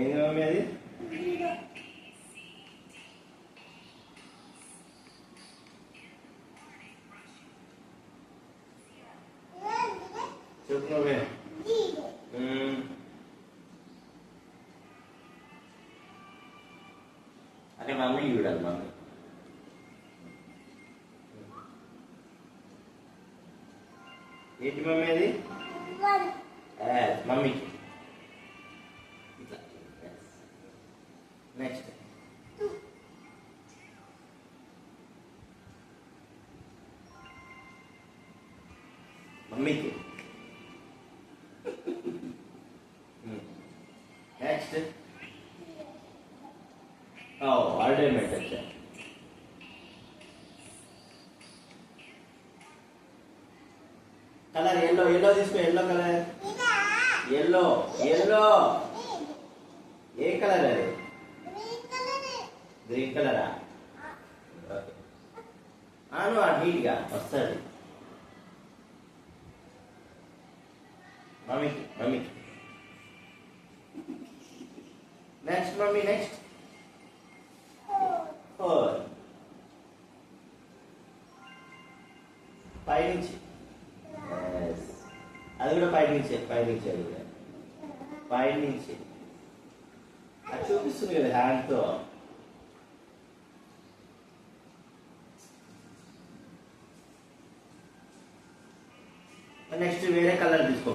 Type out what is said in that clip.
ఏంది మమ్మీ అది? చెప్పు నువ్వే. అంటే మమ్మీ చూడాలి. మమ్మీ ఏంటి మమ్మీ అది? మమ్మీకి. నెక్స్ట్ మమ్మీకి. నెక్స్ట్ ఆల్టర్నేట్ వచ్చా. Colour yellow. ఎల్లో తీసుకో. Yellow colour. ఎల్లో. ఎల్లో ఏ కలర్ అది? గ్రీన్ కలరా? ఓకే. అను నీట్గా వస్తుంది. మమ్మీకి. మమ్మీకి. Next mummy. నెక్స్ట్ పైనుంచి. అది కూడా పైనుంచి. పైనుంచి అది కూడా పైనుంచి. అది చూపిస్తుంది కదా హ్యాండ్తో. నెక్స్ట్ వేరే కలర్ తీసుకో.